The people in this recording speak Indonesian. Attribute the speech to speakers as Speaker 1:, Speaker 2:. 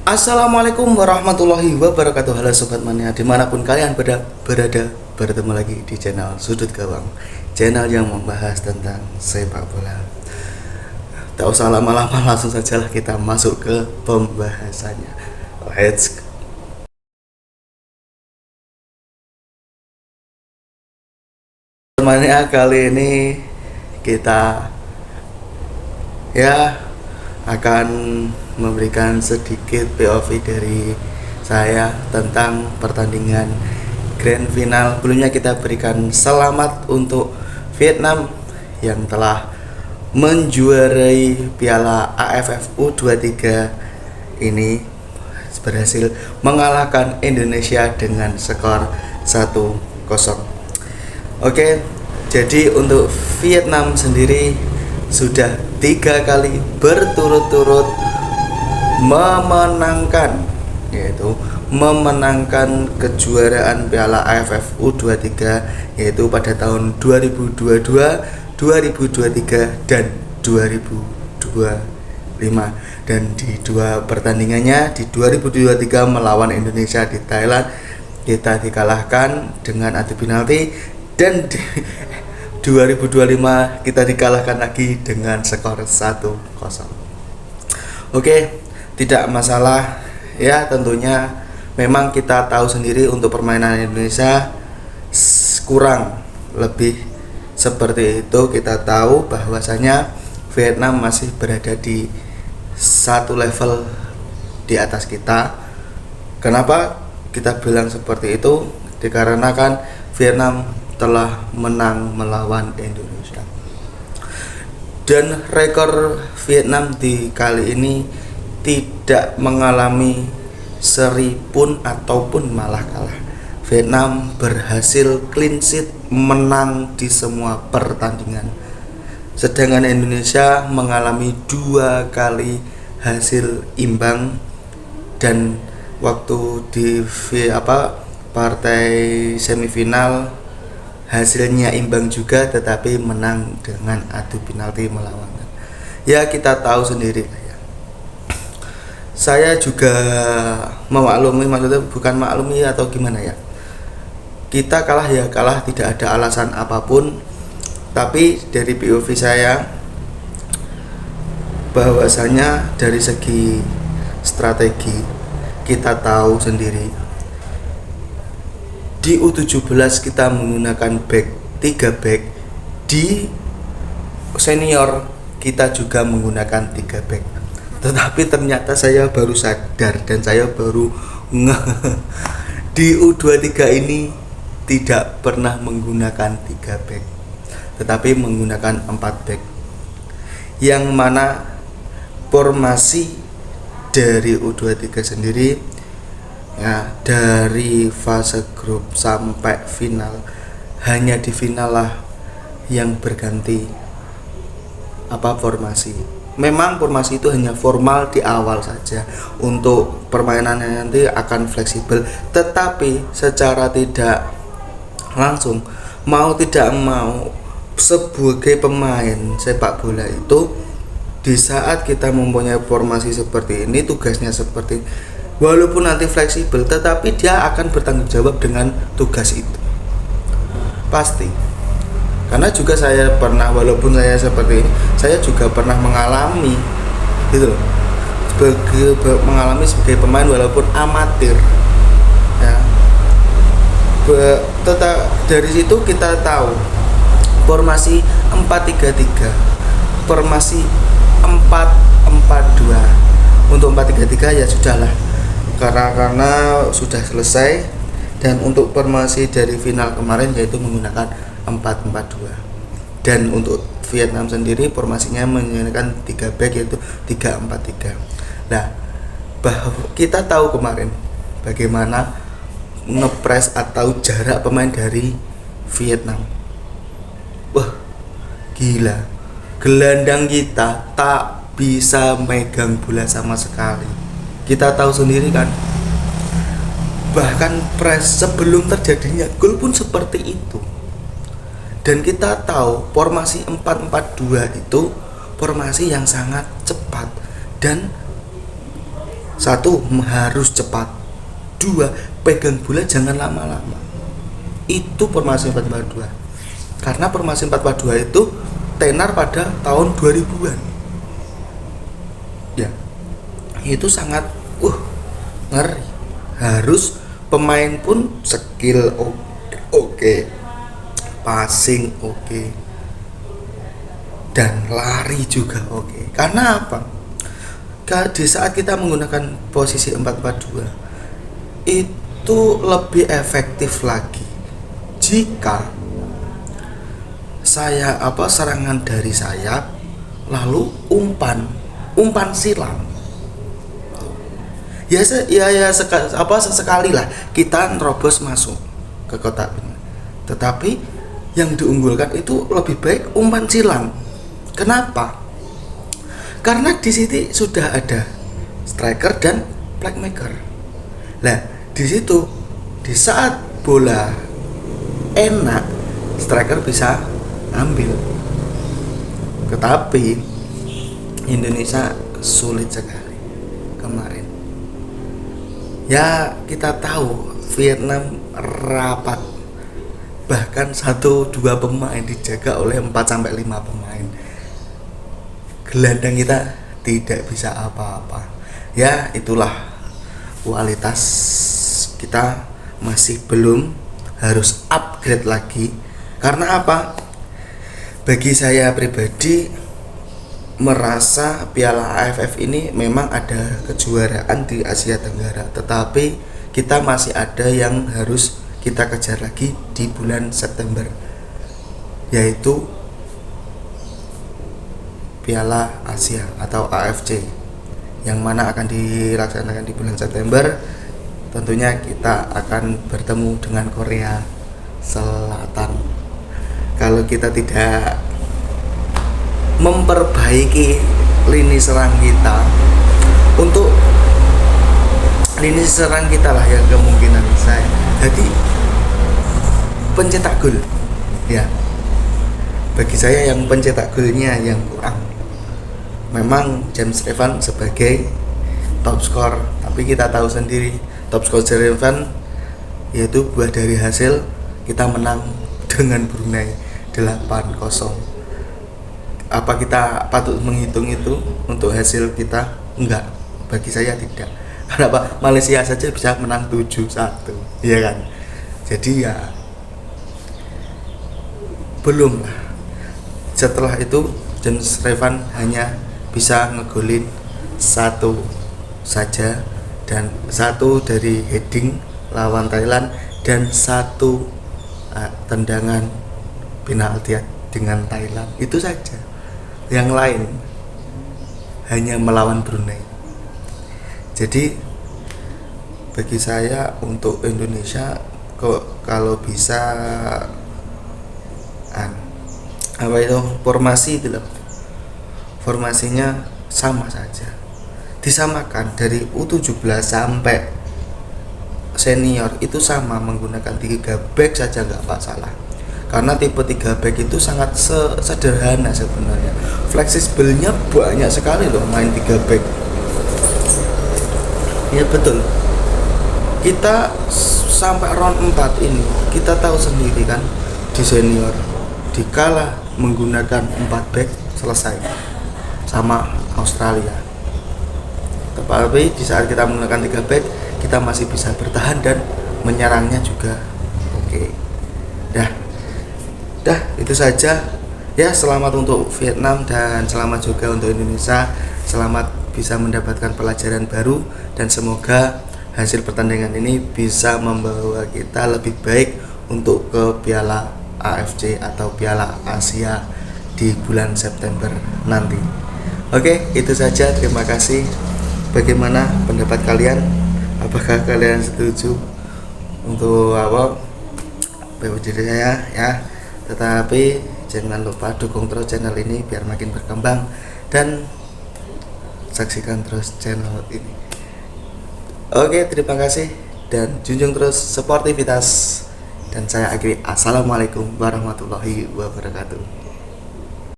Speaker 1: Assalamualaikum warahmatullahi wabarakatuh. Halo Sobat Mania, dimanapun kalian berada, bertemu lagi di channel Sudut Gawang, channel yang membahas tentang sepak bola. Tak usah lama-lama, langsung sajalah kita masuk ke pembahasannya. Let's go. Mania, kali ini kita akan memberikan sedikit POV dari saya tentang pertandingan Grand Final. Sebelumnya kita berikan selamat untuk Vietnam yang telah menjuarai Piala AFF U23 ini, berhasil mengalahkan Indonesia dengan skor 1-0. Oke, jadi untuk Vietnam sendiri sudah 3 kali berturut-turut memenangkan kejuaraan Piala AFF U23, yaitu pada tahun 2022, 2023 dan 2025. Dan di dua pertandingannya, di 2023 melawan Indonesia di Thailand, kita dikalahkan dengan adu penalti, dan di 2025 kita dikalahkan lagi dengan skor 1-0. Oke, tidak masalah ya, tentunya memang kita tahu sendiri untuk permainan Indonesia kurang lebih seperti itu. Kita tahu bahwasanya Vietnam masih berada di satu level di atas kita. Kenapa kita bilang seperti itu? Dikarenakan Vietnam telah menang melawan Indonesia, dan rekor Vietnam di kali ini tidak mengalami seri pun ataupun malah kalah. Vietnam berhasil clean sheet, menang di semua pertandingan, sedangkan Indonesia mengalami 2 kali hasil imbang, dan waktu di partai semifinal hasilnya imbang juga, tetapi menang dengan adu penalti melawan. Ya, kita tahu sendiri ya. Saya juga memaklumi, maksudnya bukan maklumi atau gimana ya. Kita kalah ya kalah, tidak ada alasan apapun. Tapi dari POV saya, bahwasanya dari segi strategi kita tahu sendiri. Di U17 kita menggunakan 3 back, di senior kita juga menggunakan 3 back. Tetapi ternyata saya baru sadar dan saya baru di U23 ini tidak pernah menggunakan 3 back, tetapi menggunakan 4 back. Yang mana formasi dari U23 sendiri ya, dari fase grup sampai final, hanya di final lah yang berganti formasi. Memang formasi itu hanya formal di awal saja, untuk permainannya nanti akan fleksibel, tetapi secara tidak langsung, mau tidak mau, sebagai pemain sepak bola itu, di saat kita mempunyai formasi seperti ini, tugasnya seperti, walaupun nanti fleksibel, tetapi dia akan bertanggung jawab dengan tugas itu, pasti. Karena juga saya pernah, walaupun saya seperti ini, saya juga pernah mengalami gitu loh, mengalami sebagai pemain walaupun amatir ya. Tetap dari situ kita tahu formasi 4-3-3, formasi 4-4-2. Untuk 4-3-3 ya sudahlah, karena sudah selesai. Dan untuk formasi dari final kemarin yaitu menggunakan 4-4-2. Dan untuk Vietnam sendiri formasinya menggunakan 3 back, yaitu 3-4-3. Nah, kita tahu kemarin bagaimana ngepres atau jarak pemain dari Vietnam. Wah, gila. Gelandang kita tak bisa megang bola sama sekali. Kita tahu sendiri kan, bahkan press sebelum terjadinya gol pun seperti itu. Dan kita tahu formasi 4-4-2 itu formasi yang sangat cepat, dan Satu, harus cepat. Dua, pegang bola jangan lama-lama. Itu formasi 4-4-2. Karena formasi 4-4-2 itu tenar pada tahun 2000-an. Ya. Itu sangat ngeri. Harus pemain pun skill oke. Passing oke. Dan lari juga oke. Karena apa? Di saat kita menggunakan posisi 4-4-2 itu lebih efektif lagi jika serangan dari sayap lalu umpan silang. Sesekali lah kita nerobos masuk ke kotak penalti. Tetapi yang diunggulkan itu lebih baik umpan silang. Kenapa? Karena di sini sudah ada striker dan playmaker. Nah, di situ di saat bola enak, striker bisa ambil. Tetapi Indonesia sulit sekali kemarin. Ya, kita tahu Vietnam rapat. Bahkan 1-2 pemain dijaga oleh 4-5 pemain. Gelandang kita tidak bisa apa-apa. Ya, itulah kualitas kita masih belum, harus upgrade lagi. Karena apa? Bagi saya pribadi merasa Piala AFF ini memang ada kejuaraan di Asia Tenggara, tetapi kita masih ada yang harus kita kejar lagi di bulan September, yaitu Piala Asia atau AFC, yang mana akan dilaksanakan di bulan September. Tentunya kita akan bertemu dengan Korea Selatan. Kalau kita tidak memperbaiki lini serang kita, untuk lini serang kita lah yang kemungkinan saya jadi pencetak gol. Ya, bagi saya yang pencetak golnya yang kurang. Memang James Evan sebagai top skor, tapi kita tahu sendiri top skor James Evan yaitu buah dari hasil kita menang dengan Brunei 8-0. Apa kita patut menghitung itu untuk hasil kita? Enggak, bagi saya tidak. Kenapa? Malaysia saja bisa menang 7-1, iya kan? Jadi ya belum lah. Setelah itu James Evan hanya bisa ngegolin 1 saja, dan 1 dari heading lawan Thailand dan 1 tendangan penalti dengan Thailand. Itu saja. Yang lain hanya melawan Brunei. Jadi bagi saya untuk Indonesia kalau bisa formasi itu loh. Formasinya sama saja. Disamakan dari U17 sampai senior itu sama, menggunakan 3 back saja nggak masalah. Karena tipe 3 back itu sangat sederhana sebenarnya. Fleksibelnya banyak sekali loh main 3 back. Ya betul. Kita sampai round 4 ini kita tahu sendiri kan, di senior dikala menggunakan 4 back selesai sama Australia. Tapi di saat kita menggunakan 3 back kita masih bisa bertahan dan menyerangnya juga oke. Dah itu saja ya. Selamat untuk Vietnam dan selamat juga untuk Indonesia. Selamat bisa mendapatkan pelajaran baru dan semoga hasil pertandingan ini bisa membawa kita lebih baik untuk ke Piala AFC atau Piala Asia di bulan September nanti. Oke, itu saja. Terima kasih. Bagaimana pendapat kalian? Apakah kalian setuju untuk PWD saya ya? Tetapi jangan lupa dukung terus channel ini biar makin berkembang dan saksikan terus channel ini. Oke, terima kasih dan junjung terus sportivitas. Dan saya akhiri, assalamualaikum warahmatullahi wabarakatuh.